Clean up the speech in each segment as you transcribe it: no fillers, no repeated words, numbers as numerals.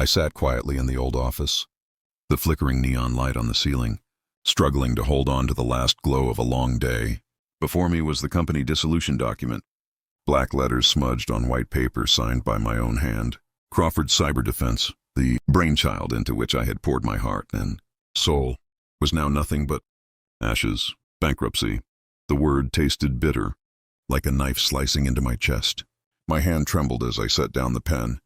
I sat quietly in the old office, the flickering neon light on the ceiling, struggling to hold on to the last glow of a long day. Before me was the company dissolution document, black letters smudged on white paper signed by my own hand. Crawford Cyber Defense, the brainchild into which I had poured my heart and soul, was now nothing but ashes, bankruptcy. The word tasted bitter, like a knife slicing into my chest. My hand trembled as I set down the pen,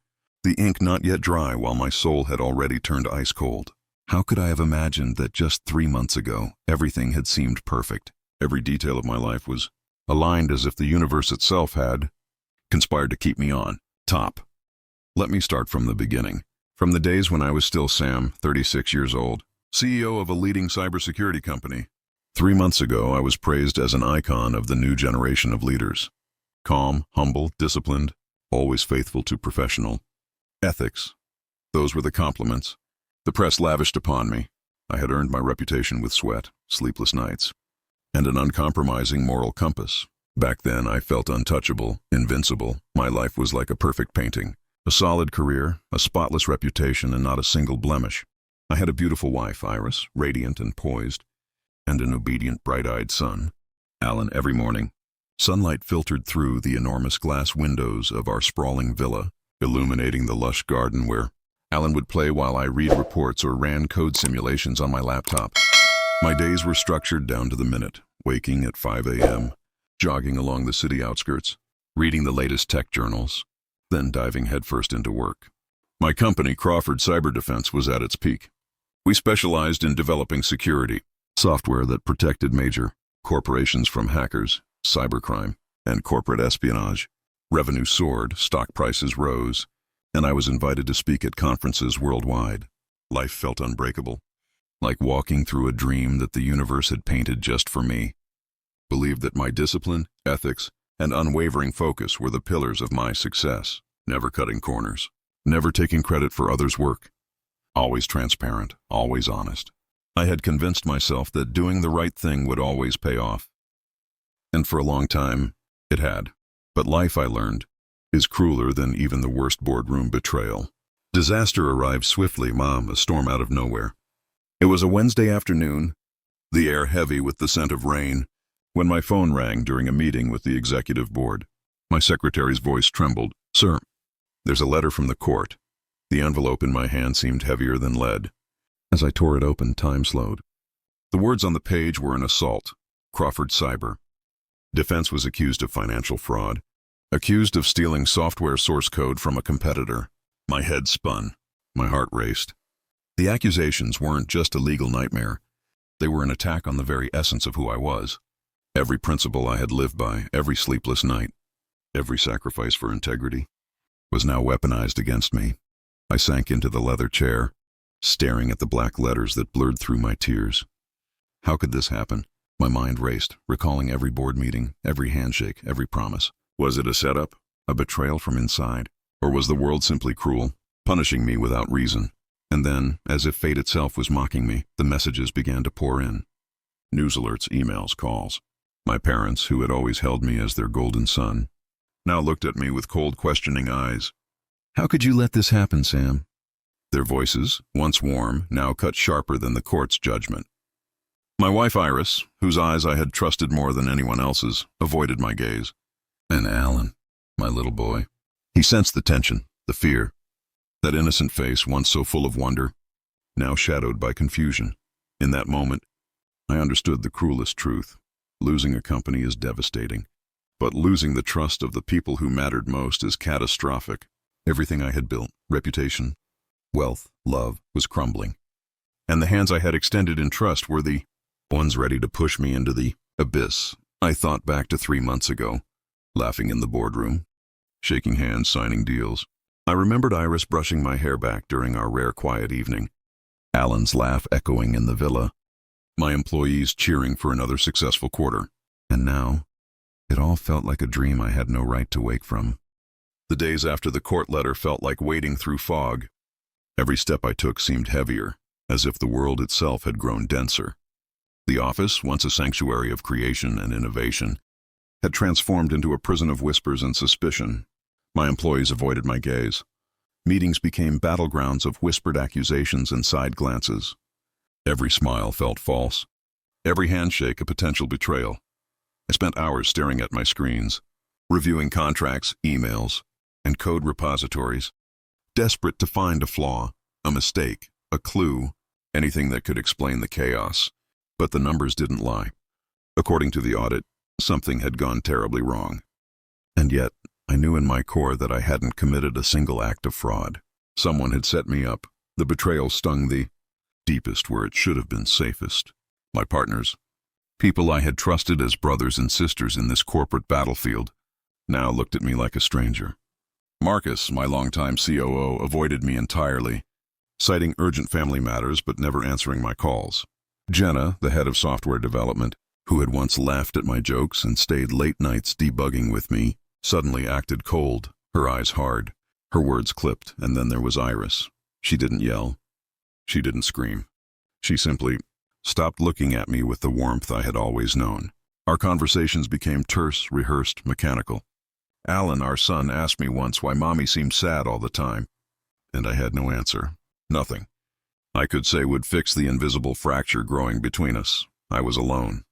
the ink not yet dry while my soul had already turned ice cold. How could I have imagined that just 3 months ago everything had seemed perfect? Every detail of my life was aligned as if the universe itself had conspired to keep me on top. Let me start from the beginning, from the days when I was still Sam, 36 years old, CEO of a leading cybersecurity company. 3 months ago, I was praised as an icon of the new generation of leaders. Calm, humble, disciplined, always faithful to professional ethics. Those were the compliments the press lavished upon me. I had earned my reputation with sweat, sleepless nights, and an uncompromising moral compass. Back then, I felt untouchable, invincible. My life was like a perfect painting. A solid career, a spotless reputation, and not a single blemish. I had a beautiful wife, Iris, radiant and poised, and an obedient, bright-eyed son, Alan. Every morning, sunlight filtered through the enormous glass windows of our sprawling villa, illuminating the lush garden where Alan would play while I read reports or ran code simulations on my laptop. My days were structured down to the minute, waking at 5 a.m., jogging along the city outskirts, reading the latest tech journals, then diving headfirst into work. My company, Crawford Cyber Defense, was at its peak. We specialized in developing security, software that protected major corporations from hackers, cybercrime, and corporate espionage. Revenue soared, stock prices rose, and I was invited to speak at conferences worldwide. Life felt unbreakable, like walking through a dream that the universe had painted just for me. Believed that my discipline, ethics, and unwavering focus were the pillars of my success. Never cutting corners, never taking credit for others' work. Always transparent, always honest. I had convinced myself that doing the right thing would always pay off. And for a long time, it had. But life, I learned, is crueler than even the worst boardroom betrayal. Disaster arrived swiftly, a storm out of nowhere. It was a Wednesday afternoon, the air heavy with the scent of rain, when my phone rang during a meeting with the executive board. My secretary's voice trembled. "Sir, there's a letter from the court." The envelope in my hand seemed heavier than lead. As I tore it open, time slowed. The words on the page were an assault. Crawford Cyber Defense was accused of financial fraud, accused of stealing software source code from a competitor. My head spun. My heart raced. The accusations weren't just a legal nightmare. They were an attack on the very essence of who I was. Every principle I had lived by, every sleepless night, every sacrifice for integrity, was now weaponized against me. I sank into the leather chair, staring at the black letters that blurred through my tears. How could this happen? My mind raced, recalling every board meeting, every handshake, every promise. Was it a setup, a betrayal from inside? Or was the world simply cruel, punishing me without reason? And then, as if fate itself was mocking me, the messages began to pour in. News alerts, emails, calls. My parents, who had always held me as their golden son, now looked at me with cold, questioning eyes. "How could you let this happen, Sam?" Their voices, once warm, now cut sharper than the court's judgment. My wife Iris, whose eyes I had trusted more than anyone else's, avoided my gaze. And Alan, my little boy. He sensed the tension, the fear. That innocent face, once so full of wonder, now shadowed by confusion. In that moment, I understood the cruelest truth. Losing a company is devastating, but losing the trust of the people who mattered most is catastrophic. Everything I had built, reputation, wealth, love, was crumbling. And the hands I had extended in trust were the ones ready to push me into the abyss. I thought back to 3 months ago, laughing in the boardroom, shaking hands, signing deals. I remembered Iris brushing my hair back during our rare quiet evening, Alan's laugh echoing in the villa, my employees cheering for another successful quarter. And now, it all felt like a dream I had no right to wake from. The days after the court letter felt like wading through fog. Every step I took seemed heavier, as if the world itself had grown denser. The office, once a sanctuary of creation and innovation, had transformed into a prison of whispers and suspicion. My employees avoided my gaze. Meetings became battlegrounds of whispered accusations and side glances. Every smile felt false. Every handshake a potential betrayal. I spent hours staring at my screens, reviewing contracts, emails, and code repositories, desperate to find a flaw, a mistake, a clue, anything that could explain the chaos. But the numbers didn't lie. According to the audit, something had gone terribly wrong. And yet, I knew in my core that I hadn't committed a single act of fraud. Someone had set me up. The betrayal stung the deepest where it should have been safest. My partners, people I had trusted as brothers and sisters in this corporate battlefield, now looked at me like a stranger. Marcus, my longtime COO, avoided me entirely, citing urgent family matters but never answering my calls. Jenna, the head of software development, who had once laughed at my jokes and stayed late nights debugging with me, suddenly acted cold, her eyes hard, her words clipped. And then there was Iris. She didn't yell. She didn't scream. She simply stopped looking at me with the warmth I had always known. Our conversations became terse, rehearsed, mechanical. Alan, our son, asked me once why Mommy seemed sad all the time, and I had no answer. Nothing I could say would fix the invisible fracture growing between us. I was alone.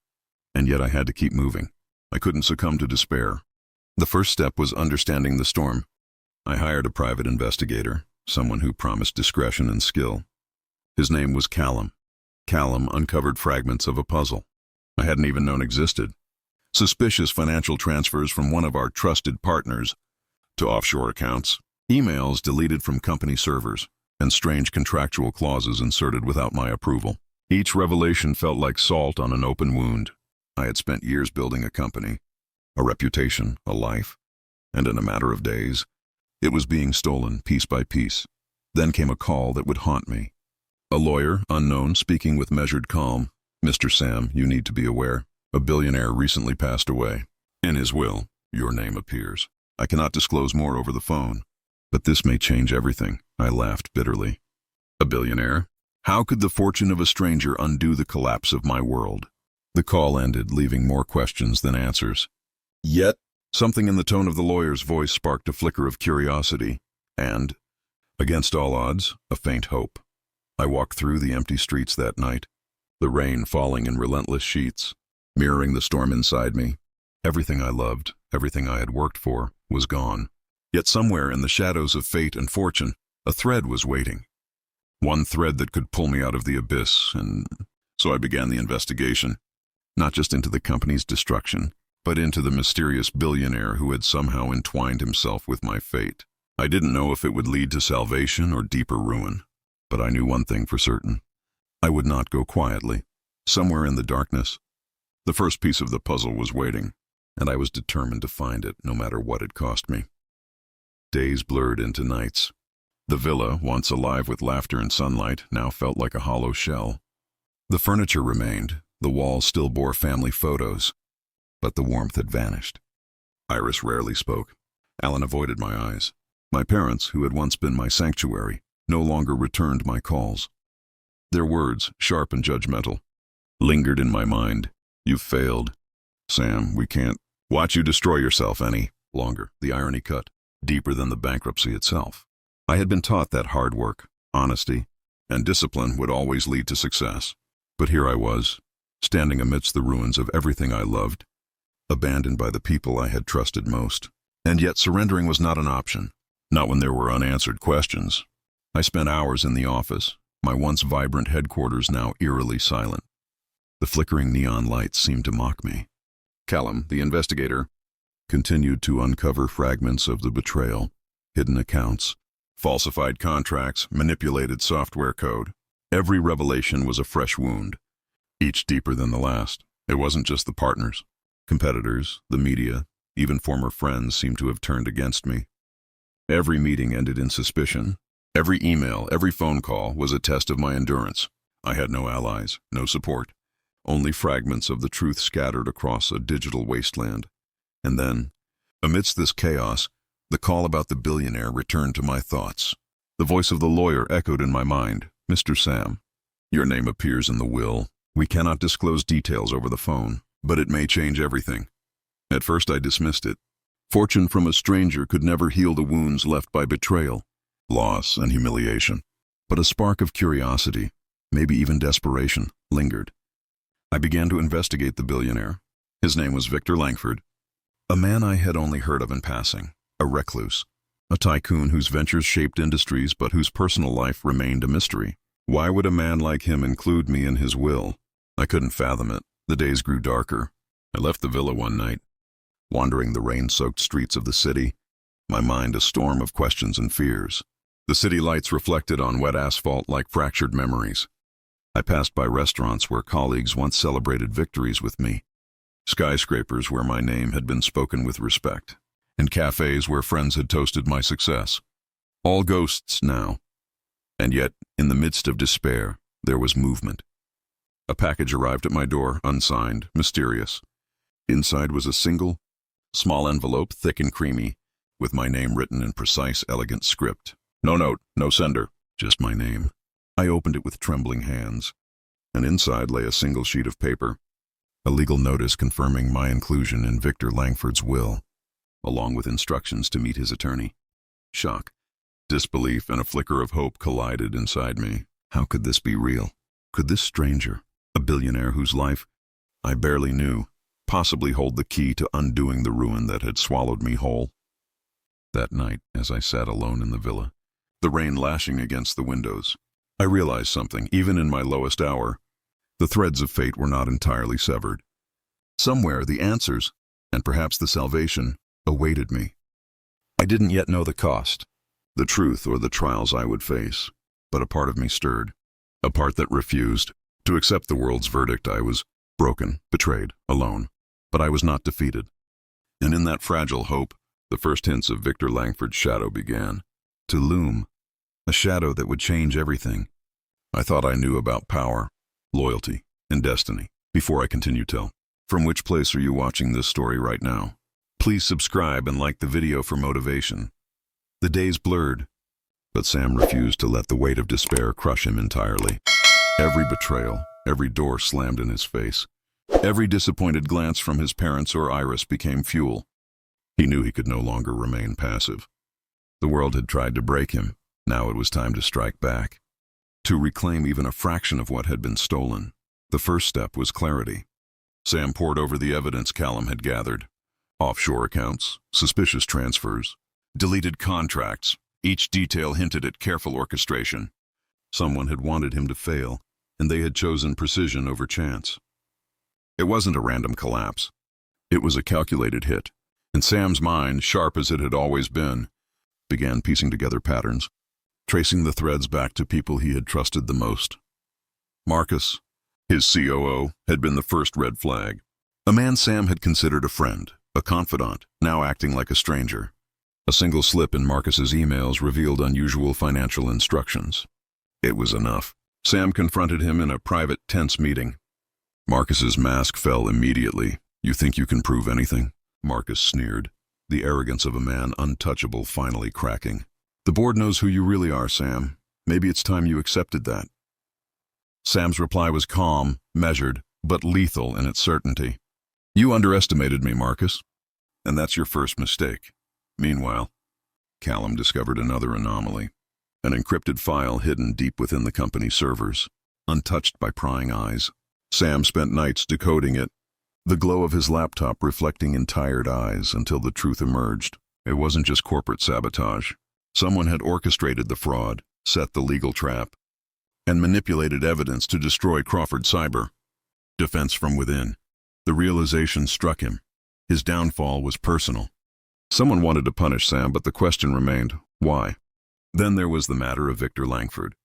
And yet I had to keep moving. I couldn't succumb to despair. The first step was understanding the storm. I hired a private investigator, someone who promised discretion and skill. His name was Callum. Callum uncovered fragments of a puzzle I hadn't even known existed. Suspicious financial transfers from one of our trusted partners to offshore accounts, emails deleted from company servers, and strange contractual clauses inserted without my approval. Each revelation felt like salt on an open wound. I had spent years building a company, a reputation, a life, and in a matter of days, it was being stolen piece by piece. Then came a call that would haunt me. A lawyer, unknown, speaking with measured calm. "Mr. Sam, you need to be aware. A billionaire recently passed away. In his will, your name appears. I cannot disclose more over the phone, but this may change everything." I laughed bitterly. A billionaire? How could the fortune of a stranger undo the collapse of my world? The call ended, leaving more questions than answers. Yet, something in the tone of the lawyer's voice sparked a flicker of curiosity, and, against all odds, a faint hope. I walked through the empty streets that night, the rain falling in relentless sheets, mirroring the storm inside me. Everything I loved, everything I had worked for, was gone. Yet somewhere in the shadows of fate and fortune, a thread was waiting. One thread that could pull me out of the abyss, and so I began the investigation. Not just into the company's destruction, but into the mysterious billionaire who had somehow entwined himself with my fate. I didn't know if it would lead to salvation or deeper ruin, but I knew one thing for certain. I would not go quietly. Somewhere in the darkness, the first piece of the puzzle was waiting, and I was determined to find it, no matter what it cost me. Days blurred into nights. The villa, once alive with laughter and sunlight, now felt like a hollow shell. The furniture remained, the walls still bore family photos, but the warmth had vanished. Iris rarely spoke. Alan avoided my eyes. My parents, who had once been my sanctuary, no longer returned my calls. Their words, sharp and judgmental, lingered in my mind. "You've failed. Sam, we can't watch you destroy yourself any longer." The irony cut deeper than the bankruptcy itself. I had been taught that hard work, honesty, and discipline would always lead to success. But here I was, standing amidst the ruins of everything I loved, abandoned by the people I had trusted most. And yet surrendering was not an option, not when there were unanswered questions. I spent hours in the office, my once vibrant headquarters now eerily silent. The flickering neon lights seemed to mock me. Callum, the investigator, continued to uncover fragments of the betrayal, hidden accounts, falsified contracts, manipulated software code. Every revelation was a fresh wound, each deeper than the last. It wasn't just the partners. Competitors, the media, even former friends seemed to have turned against me. Every meeting ended in suspicion. Every email, every phone call was a test of my endurance. I had no allies, no support, only fragments of the truth scattered across a digital wasteland. And then, amidst this chaos, the call about the billionaire returned to my thoughts. The voice of the lawyer echoed in my mind. "Mr. Sam, your name appears in the will. We cannot disclose details over the phone, but it may change everything." At first I dismissed it. Fortune from a stranger could never heal the wounds left by betrayal. loss, and humiliation. But a spark of curiosity, maybe even desperation, lingered. I began to investigate the billionaire. His name was Victor Langford, a man I had only heard of in passing, a recluse, a tycoon whose ventures shaped industries but whose personal life remained a mystery. Why would a man like him include me in his will? I couldn't fathom it. The days grew darker. I left the villa one night, wandering the rain-soaked streets of the city, my mind a storm of questions and fears. The city lights reflected on wet asphalt like fractured memories. I passed by restaurants where colleagues once celebrated victories with me, skyscrapers where my name had been spoken with respect, and cafes where friends had toasted my success. All ghosts now. And yet, in the midst of despair, there was movement. A package arrived at my door, unsigned, mysterious. Inside was a single, small envelope, thick and creamy, with my name written in precise, elegant script. No note, no sender, just my name. I opened it with trembling hands, and inside lay a single sheet of paper, a legal notice confirming my inclusion in Victor Langford's will, along with instructions to meet his attorney. Shock, disbelief, and a flicker of hope collided inside me. How could this be real? Could this stranger, a billionaire whose life I barely knew, possibly hold the key to undoing the ruin that had swallowed me whole? That night, as I sat alone in the villa, the rain lashing against the windows, I realized something. Even in my lowest hour, the threads of fate were not entirely severed. Somewhere the answers, and perhaps the salvation, awaited me. I didn't yet know the cost, the truth, or the trials I would face, but a part of me stirred, a part that refused to accept the world's verdict. I was broken, betrayed, alone, but I was not defeated. And in that fragile hope, the first hints of Victor Langford's shadow began to loom, a shadow that would change everything. I thought I knew about power, loyalty, and destiny. Before I continue, tell, from which place are you watching this story right now? Please subscribe and like the video for motivation. The days blurred, but Sam refused to let the weight of despair crush him entirely. Every betrayal, every door slammed in his face, every disappointed glance from his parents or Iris became fuel. He knew he could no longer remain passive. The world had tried to break him. Now it was time to strike back, to reclaim even a fraction of what had been stolen. The first step was clarity. Sam pored over the evidence Callum had gathered. Offshore accounts, suspicious transfers, deleted contracts. Each detail hinted at careful orchestration. Someone had wanted him to fail, and they had chosen precision over chance. It wasn't a random collapse. It was a calculated hit, and Sam's mind, sharp as it had always been, began piecing together patterns, tracing the threads back to people he had trusted the most. Marcus, his COO, had been the first red flag. A man Sam had considered a friend, a confidant, now acting like a stranger. A single slip in Marcus's emails revealed unusual financial instructions. It was enough. Sam confronted him in a private, tense meeting. Marcus's mask fell immediately. You think you can prove anything? Marcus sneered, the arrogance of a man untouchable finally cracking. The board knows who you really are, Sam. Maybe it's time you accepted that. Sam's reply was calm, measured, but lethal in its certainty. You underestimated me, Marcus, and that's your first mistake. Meanwhile, Callum discovered another anomaly, an encrypted file hidden deep within the company's servers, untouched by prying eyes. Sam spent nights decoding it, the glow of his laptop reflecting in tired eyes until the truth emerged. It wasn't just corporate sabotage. Someone had orchestrated the fraud, set the legal trap, and manipulated evidence to destroy Crawford Cyber. Defense from within. The realization struck him. His downfall was personal. Someone wanted to punish Sam, but the question remained, why? Then there was the matter of Victor Langford.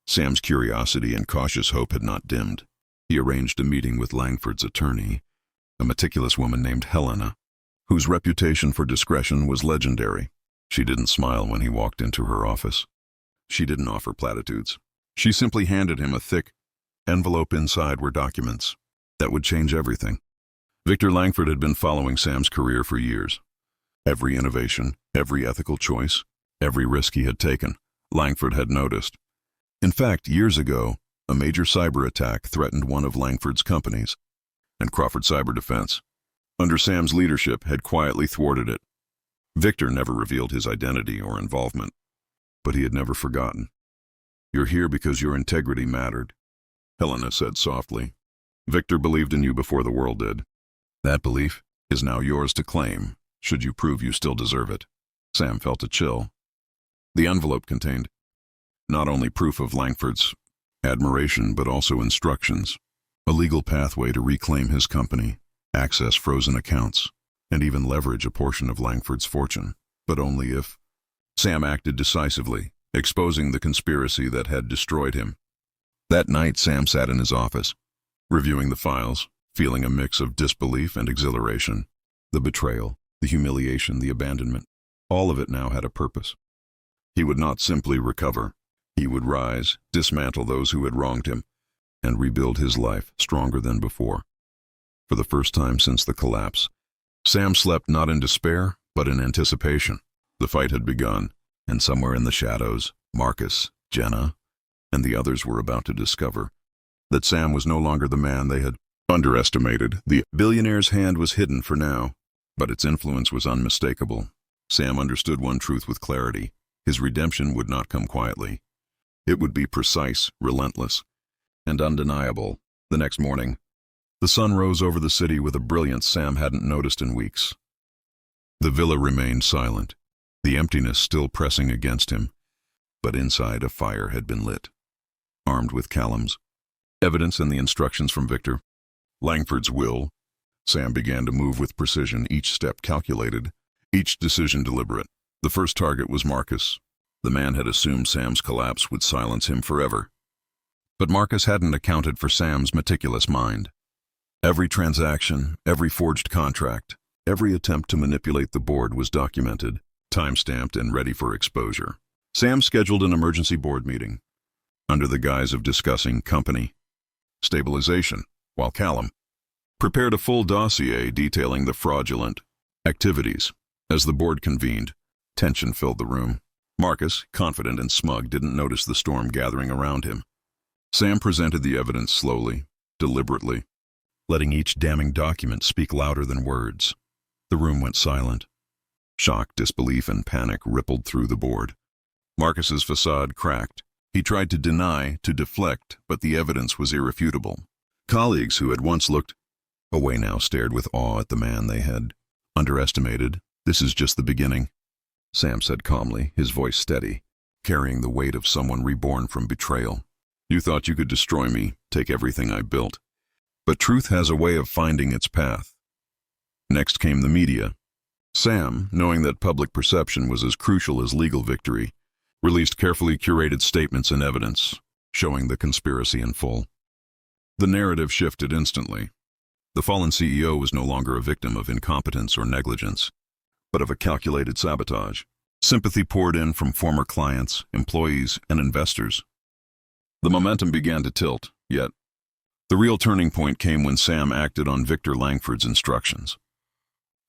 Sam's curiosity and cautious hope had not dimmed. He arranged a meeting with Langford's attorney, a meticulous woman named Helena, whose reputation for discretion was legendary. She didn't smile when he walked into her office. She didn't offer platitudes. She simply handed him a thick envelope. Inside were documents that would change everything. Victor Langford had been following Sam's career for years. Every innovation, every ethical choice, every risk he had taken, Langford had noticed. In fact, years ago, a major cyber attack threatened one of Langford's companies, and Crawford Cyber Defense, under Sam's leadership, had quietly thwarted it. Victor never revealed his identity or involvement. but he had never forgotten. "You're here because your integrity mattered," Helena said softly. "Victor believed in you before the world did. That belief is now yours to claim, should you prove you still deserve it." Sam felt a chill. The envelope contained not only proof of Langford's admiration, but also instructions, a legal pathway to reclaim his company, access frozen accounts, and even leverage a portion of Langford's fortune, but only if Sam acted decisively, exposing the conspiracy that had destroyed him. That night, Sam sat in his office, reviewing the files, feeling a mix of disbelief and exhilaration. The betrayal, the humiliation, the abandonment, all of it now had a purpose. He would not simply recover. He would rise, dismantle those who had wronged him, and rebuild his life stronger than before. For the first time since the collapse, Sam slept not in despair, but in anticipation. The fight had begun, and somewhere in the shadows, Marcus, Jenna, and the others were about to discover that Sam was no longer the man they had underestimated. The billionaire's hand was hidden for now, but its influence was unmistakable. Sam understood one truth with clarity: his redemption would not come quietly. It would be precise, relentless, and undeniable. The next morning, the sun rose over the city with a brilliance Sam hadn't noticed in weeks. The villa remained silent, the emptiness still pressing against him, but inside a fire had been lit. Armed with Callum's evidence and the instructions from Victor Langford's will, Sam began to move with precision, each step calculated, each decision deliberate. The first target was Marcus. The man had assumed Sam's collapse would silence him forever. But Marcus hadn't accounted for Sam's meticulous mind. Every transaction, every forged contract, every attempt to manipulate the board was documented, time-stamped, and ready for exposure. Sam scheduled an emergency board meeting, under the guise of discussing company stabilization, while Callum prepared a full dossier detailing the fraudulent activities. As the board convened, tension filled the room. Marcus, confident and smug, didn't notice the storm gathering around him. Sam presented the evidence slowly, deliberately, letting each damning document speak louder than words. The room went silent. Shock, disbelief, and panic rippled through the board. Marcus's facade cracked. He tried to deny, to deflect, but the evidence was irrefutable. Colleagues who had once looked away now stared with awe at the man they had underestimated. "This is just the beginning," Sam said calmly, his voice steady, carrying the weight of someone reborn from betrayal. "You thought you could destroy me, take everything I built. But truth has a way of finding its path." Next came the media. Sam, knowing that public perception was as crucial as legal victory, released carefully curated statements and evidence, showing the conspiracy in full. The narrative shifted instantly. The fallen CEO was no longer a victim of incompetence or negligence, but of a calculated sabotage. Sympathy poured in from former clients, employees, and investors. The momentum began to tilt, yet the real turning point came when Sam acted on Victor Langford's instructions.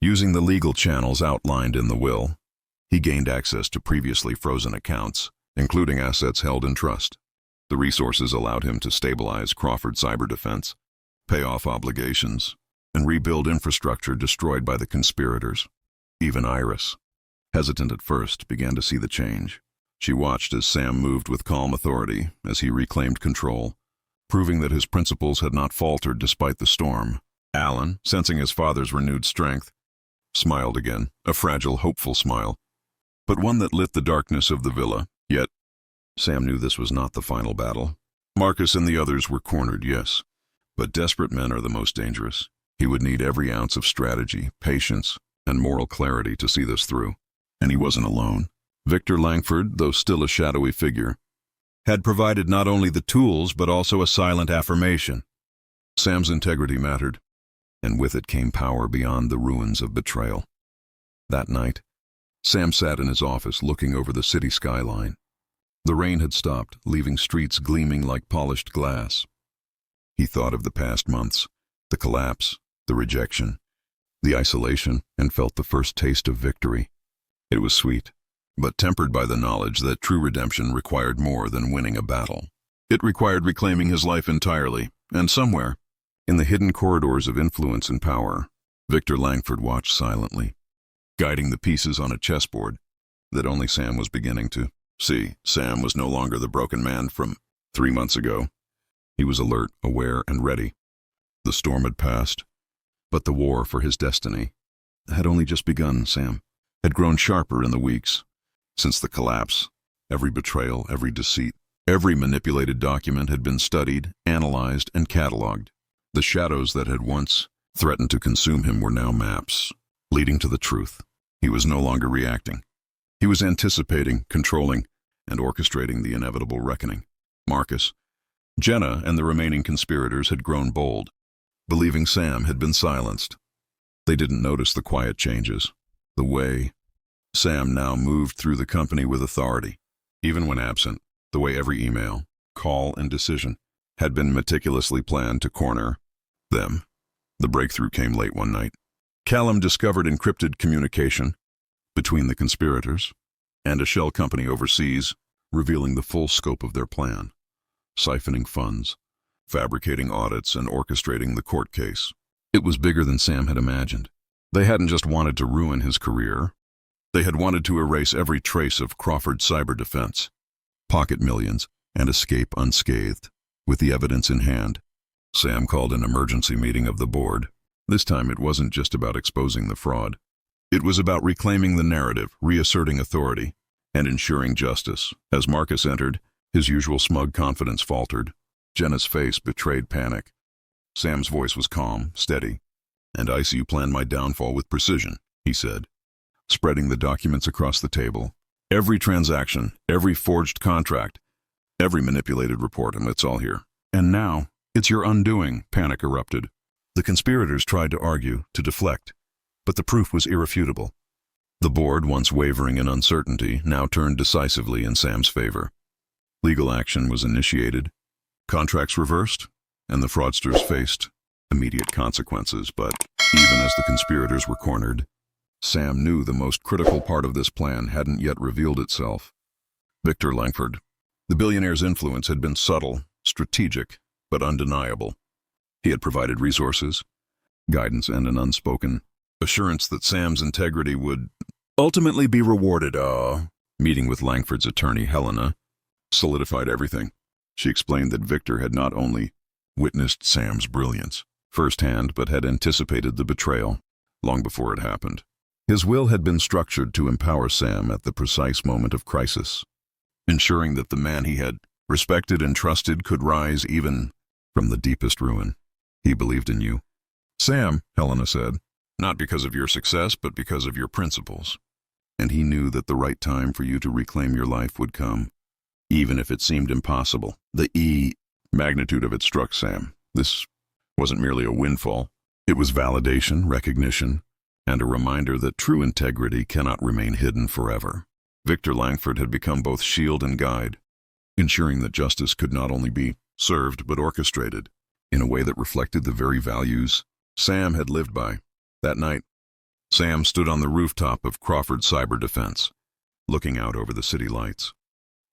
Using the legal channels outlined in the will, he gained access to previously frozen accounts, including assets held in trust. The resources allowed him to stabilize Crawford's cyber defense, pay off obligations, and rebuild infrastructure destroyed by the conspirators. Even Iris, hesitant at first, began to see the change. She watched as Sam moved with calm authority, as he reclaimed control, proving that his principles had not faltered despite the storm. Alan, sensing his father's renewed strength, smiled again, a fragile, hopeful smile, but one that lit the darkness of the villa. Yet, Sam knew this was not the final battle. Marcus and the others were cornered, yes, but desperate men are the most dangerous. He would need every ounce of strategy, patience, and moral clarity to see this through. And he wasn't alone. Victor Langford, though still a shadowy figure, had provided not only the tools but also a silent affirmation. Sam's integrity mattered, and with it came power beyond the ruins of betrayal. That night, Sam sat in his office looking over the city skyline. The rain had stopped, leaving streets gleaming like polished glass. He thought of the past months, the collapse, the rejection, the isolation, and felt the first taste of victory. It was sweet, but tempered by the knowledge that true redemption required more than winning a battle. It required reclaiming his life entirely, and somewhere, in the hidden corridors of influence and power, Victor Langford watched silently, guiding the pieces on a chessboard that only Sam was beginning to See, Sam was no longer the broken man from 3 months ago. He was alert, aware, and ready. The storm had passed, but the war for his destiny had only just begun. Sam had grown sharper in the weeks since the collapse. Every betrayal, every deceit, every manipulated document had been studied, analyzed, and cataloged. The shadows that had once threatened to consume him were now maps, leading to the truth. He was no longer reacting. He was anticipating, controlling, and orchestrating the inevitable reckoning. Marcus, Jenna, and the remaining conspirators had grown bold, believing Sam had been silenced. They didn't notice the quiet changes, the way Sam now moved through the company with authority, even when absent, the way every email, call, and decision had been meticulously planned to corner them. The breakthrough came late one night. Callum discovered encrypted communication between the conspirators and a shell company overseas, revealing the full scope of their plan, siphoning funds, fabricating audits, and orchestrating the court case. It was bigger than Sam had imagined. They hadn't just wanted to ruin his career. They had wanted to erase every trace of Crawford's cyber defense, pocket millions, and escape unscathed. With the evidence in hand, Sam called an emergency meeting of the board. This time it wasn't just about exposing the fraud. It was about reclaiming the narrative, reasserting authority, and ensuring justice. As Marcus entered, his usual smug confidence faltered. Jenna's face betrayed panic. Sam's voice was calm, steady. "And I see you planned my downfall with precision," he said, spreading the documents across the table. "Every transaction, every forged contract, every manipulated report, and it's all here. And now, it's your undoing," panic erupted. The conspirators tried to argue, to deflect, but the proof was irrefutable. The board, once wavering in uncertainty, now turned decisively in Sam's favor. Legal action was initiated, contracts reversed, and the fraudsters faced immediate consequences. But even as the conspirators were cornered, Sam knew the most critical part of this plan hadn't yet revealed itself. Victor Langford. The billionaire's influence had been subtle, strategic, but undeniable. He had provided resources, guidance, and an unspoken assurance that Sam's integrity would ultimately be rewarded. Meeting with Langford's attorney, Helena, solidified everything. She explained that Victor had not only witnessed Sam's brilliance firsthand, but had anticipated the betrayal long before it happened. His will had been structured to empower Sam at the precise moment of crisis, ensuring that the man he had respected and trusted could rise even from the deepest ruin. "He believed in you, Sam," Helena said, "not because of your success, but because of your principles. And he knew that the right time for you to reclaim your life would come, even if it seemed impossible." The magnitude of it struck Sam. This wasn't merely a windfall. It was validation, recognition, and a reminder that true integrity cannot remain hidden forever. Victor Langford had become both shield and guide, ensuring that justice could not only be served but orchestrated in a way that reflected the very values Sam had lived by. That night, Sam stood on the rooftop of Crawford's cyber defense, looking out over the city lights.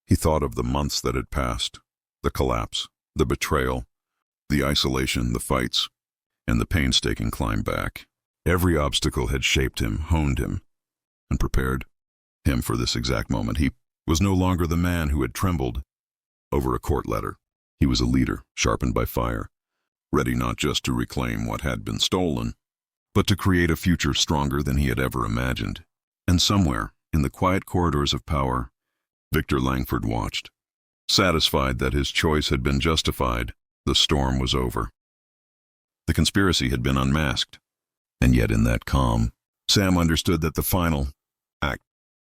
He thought of the months that had passed, the collapse, the betrayal, the isolation, the fights, and the painstaking climb back. Every obstacle had shaped him, honed him, and prepared him for this exact moment. He was no longer the man who had trembled over a court letter. He was a leader, sharpened by fire, ready not just to reclaim what had been stolen, but to create a future stronger than he had ever imagined. And somewhere, in the quiet corridors of power, Victor Langford watched. Satisfied that his choice had been justified, the storm was over. The conspiracy had been unmasked. And yet in that calm, Sam understood that the final act,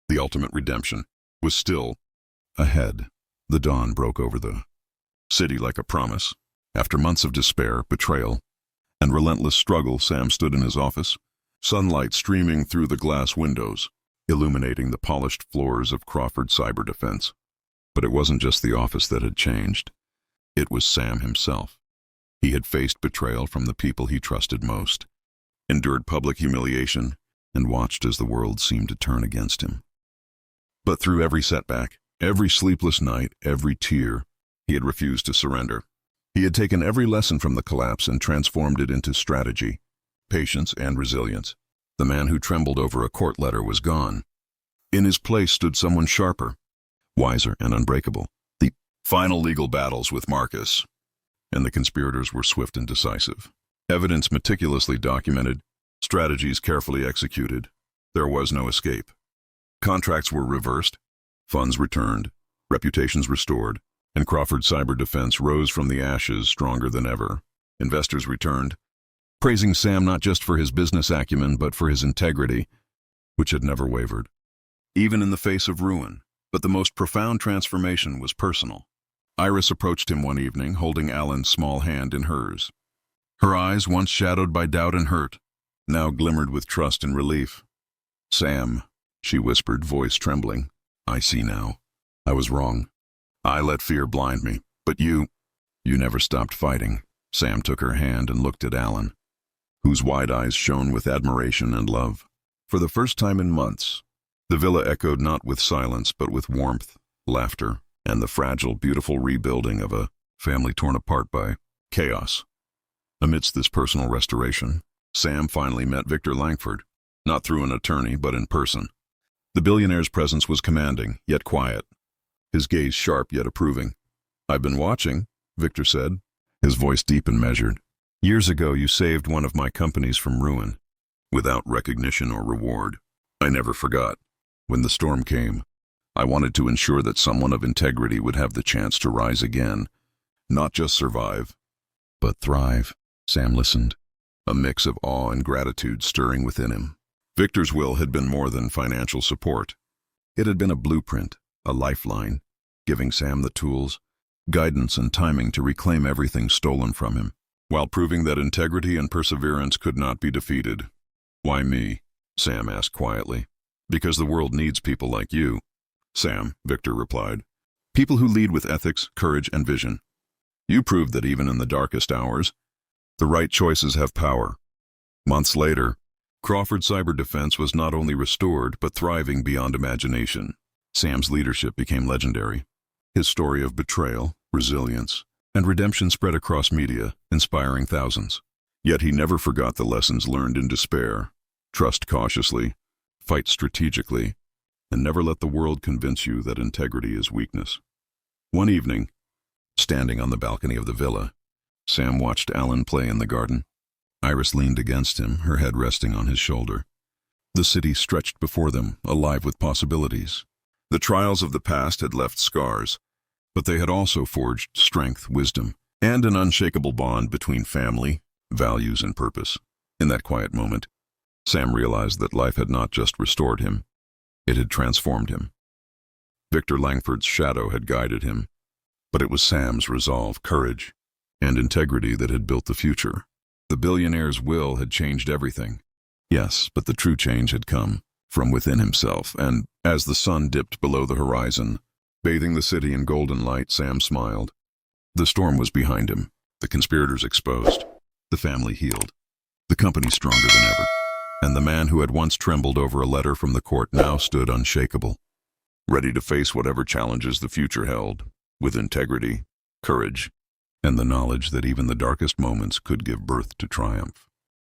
the ultimate redemption, was still ahead. The dawn broke over the city like a promise. After months of despair, betrayal, and relentless struggle, Sam stood in his office, sunlight streaming through the glass windows, illuminating the polished floors of Crawford Cyber Defense. But it wasn't just the office that had changed. It was Sam himself. He had faced betrayal from the people he trusted most, endured public humiliation, and watched as the world seemed to turn against him. But through every setback, every sleepless night, every tear, he had refused to surrender. He had taken every lesson from the collapse and transformed it into strategy, patience, and resilience. The man who trembled over a court letter was gone. In his place stood someone sharper, wiser and unbreakable. The final legal battles with Marcus, and the conspirators were swift and decisive. Evidence meticulously documented, strategies carefully executed. There was no escape. Contracts were reversed, funds returned, reputations restored, and Crawford's cyber defense rose from the ashes stronger than ever. Investors returned, praising Sam not just for his business acumen but for his integrity, which had never wavered, even in the face of ruin. But the most profound transformation was personal. Iris approached him one evening, holding Alan's small hand in hers. Her eyes, once shadowed by doubt and hurt, now glimmered with trust and relief. "Sam," she whispered, voice trembling, "I see now. I was wrong. I let fear blind me. But you never stopped fighting." Sam took her hand and looked at Alan, whose wide eyes shone with admiration and love. For the first time in months, the villa echoed not with silence but with warmth, laughter, and the fragile, beautiful rebuilding of a family torn apart by chaos. Amidst this personal restoration, Sam finally met Victor Langford, not through an attorney but in person. The billionaire's presence was commanding, yet quiet, his gaze sharp yet approving. "I've been watching," Victor said, his voice deep and measured. "Years ago you saved one of my companies from ruin, without recognition or reward. I never forgot. When the storm came, I wanted to ensure that someone of integrity would have the chance to rise again, not just survive, but thrive." Sam listened, a mix of awe and gratitude stirring within him. Victor's will had been more than financial support. It had been a blueprint, a lifeline, giving Sam the tools, guidance, and timing to reclaim everything stolen from him, while proving that integrity and perseverance could not be defeated. "Why me?" Sam asked quietly. "Because the world needs people like you, Sam," Victor replied. "People who lead with ethics, courage, and vision. You proved that even in the darkest hours, the right choices have power." Months later, Crawford's cyber defense was not only restored but thriving beyond imagination. Sam's leadership became legendary. His story of betrayal, resilience, and redemption spread across media, inspiring thousands. Yet he never forgot the lessons learned in despair. Trust cautiously, fight strategically, and never let the world convince you that integrity is weakness. One evening, standing on the balcony of the villa, Sam watched Alan play in the garden. Iris leaned against him, her head resting on his shoulder. The city stretched before them, alive with possibilities. The trials of the past had left scars, but they had also forged strength, wisdom, and an unshakable bond between family, values, and purpose. In that quiet moment, Sam realized that life had not just restored him, it had transformed him. Victor Langford's shadow had guided him, but it was Sam's resolve, courage, and integrity that had built the future. The billionaire's will had changed everything. Yes, but the true change had come from within himself, and as the sun dipped below the horizon, bathing the city in golden light, Sam smiled. The storm was behind him, the conspirators exposed, the family healed, the company stronger than ever, and the man who had once trembled over a letter from the court now stood unshakable, ready to face whatever challenges the future held, with integrity, courage, and the knowledge that even the darkest moments could give birth to triumph.